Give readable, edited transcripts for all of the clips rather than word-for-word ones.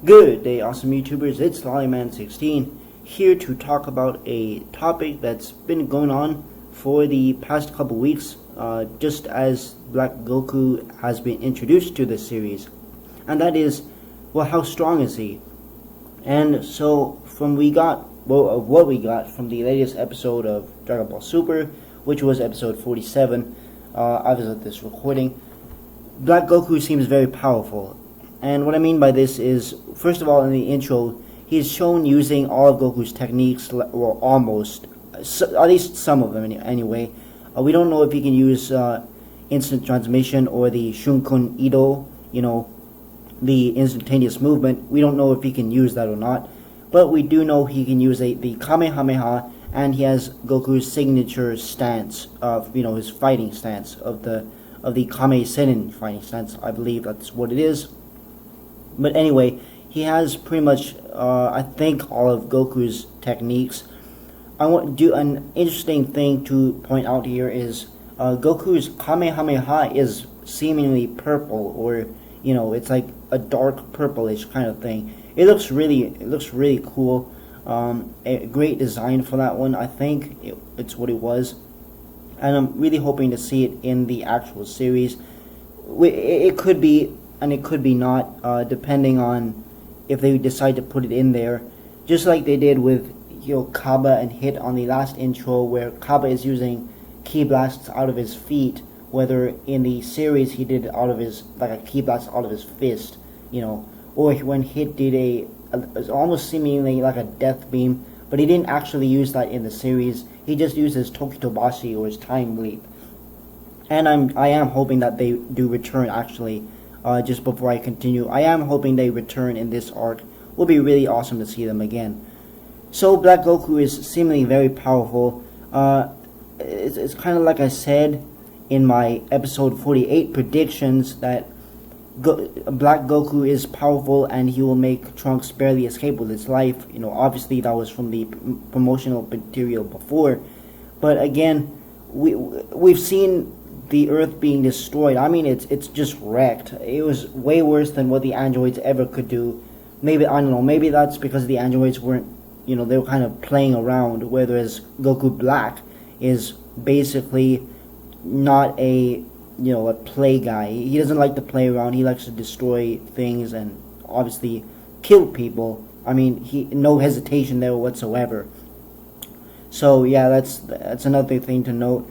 Good day, awesome YouTubers. It's LollyMan16 here to talk about a topic that's been going on for the past couple weeks, just as Black Goku has been introduced to this series, and that is, well, how strong is he? And so, what we got from the latest episode of Dragon Ball Super, which was episode 47, as of this recording, Black Goku seems very powerful. And what I mean by this is, first of all, in the intro, he's shown using all of Goku's techniques, well, almost, at least some of them anyway. We don't know if he can use instant transmission or the Shunkun Ido, the instantaneous movement. We don't know if he can use that or not, but we do know he can use the Kamehameha, and he has Goku's signature stance of, his fighting stance of the Kame Senin fighting stance. I believe that's what it is. But anyway, he has pretty much, I think, all of Goku's techniques. I want to do an interesting thing to point out here is Goku's Kamehameha is seemingly purple, or it's like a dark purplish kind of thing. It looks really cool. A great design for that one. I think it's what it was, and I'm really hoping to see it in the actual series. It could be. And it could be not, depending on if they decide to put it in there, just like they did with Kaba and Hit on the last intro, where Kaba is using ki blasts out of his feet, whether in the series he did out of his, like a ki blast out of his fist, or when Hit did almost seemingly like a death beam, but he didn't actually use that in the series. He just used his Tokitobashi, or his time leap. And I am hoping that they do return actually. Just before I continue, I am hoping they return in this arc. Will be really awesome to see them again. So Black Goku is seemingly very powerful. It's kind of like I said in my episode 48 predictions that Black Goku is powerful and he will make Trunks barely escape with his life. Obviously that was from the promotional material before, but again, we've seen the Earth being destroyed. I mean, it's just wrecked. It was way worse than what the androids ever could do. Maybe, I don't know, maybe that's because the androids weren't, they were kind of playing around, whereas Goku Black is basically not a play guy. He doesn't like to play around. He likes to destroy things and obviously kill people. I mean, no hesitation there whatsoever. So yeah, that's another thing to note.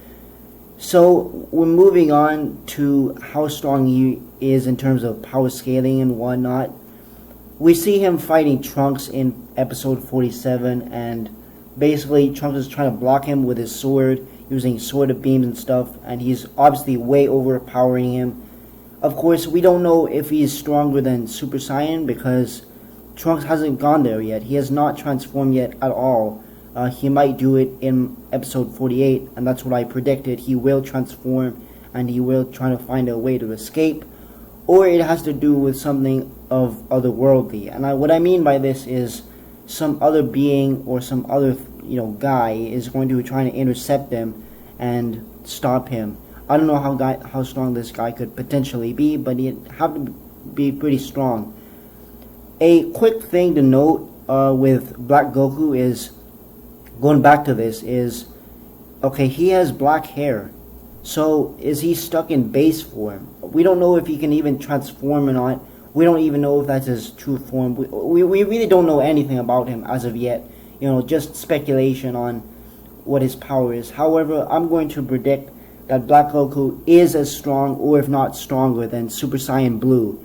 So we're moving on to how strong he is in terms of power scaling and whatnot. We see him fighting Trunks in episode 47, and basically Trunks is trying to block him with his sword, using sword beams and stuff, and he's obviously way overpowering him. Of course, we don't know if he's stronger than Super Saiyan because Trunks hasn't gone there yet. He has not transformed yet at all. He might do it in episode 48, and that's what I predicted. He will transform, and he will try to find a way to escape, or it has to do with something of otherworldly. And what I mean by this is some other being or some other guy is going to try to intercept him and stop him. I don't know how strong this guy could potentially be, but he'd have to be pretty strong. A quick thing to note with Black Goku is, going back to this, is, okay, he has black hair. So is he stuck in base form? We don't know if he can even transform or not. We don't even know if that's his true form. We really don't know anything about him as of yet. Just speculation on what his power is. However, I'm going to predict that Black Goku is as strong, or if not stronger, than Super Saiyan Blue.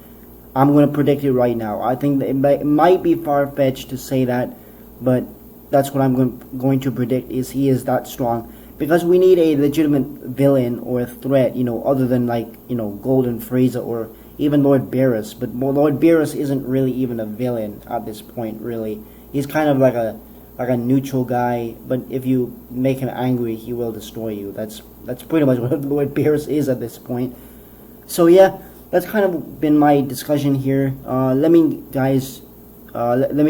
I'm going to predict it right now. I think that it might be far-fetched to say that, but that's what I'm going to predict, is he is that strong. Because we need a legitimate villain or a threat, other than Golden Frieza or even Lord Beerus. But Lord Beerus isn't really even a villain at this point, really. He's kind of like a neutral guy, but if you make him angry, he will destroy you. That's pretty much what Lord Beerus is at this point. So yeah, that's kind of been my discussion here. Let me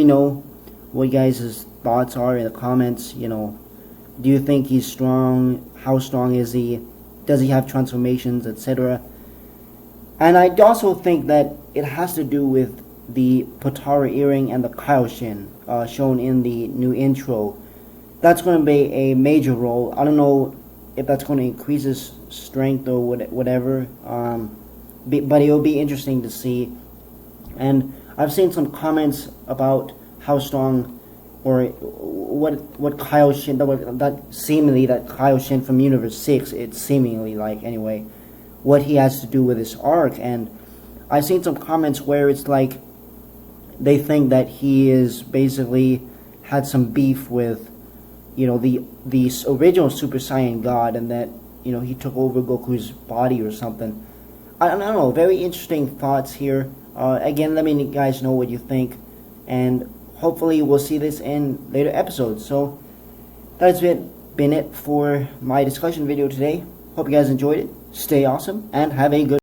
know what you guys' thoughts are in the comments. Do you think he's strong? How strong is he? Does he have transformations, etc.? And I also think that it has to do with the Potara earring and the Kaioshin shown in the new intro. That's going to be a major role. I don't know if that's going to increase his strength or whatever, but it'll be interesting to see. And I've seen some comments about how strong, or what Kaioshin, that seemingly that Kaioshin from Universe 6, it's seemingly like anyway, what he has to do with this arc. And I've seen some comments where it's like they think that he is basically had some beef with, you know, the original Super Saiyan God, and that, you know, he took over Goku's body or something. I don't know. Very interesting thoughts here. Again, let me guys know what you think, and hopefully we'll see this in later episodes. So that's been it for my discussion video today. Hope you guys enjoyed it. Stay awesome and have a good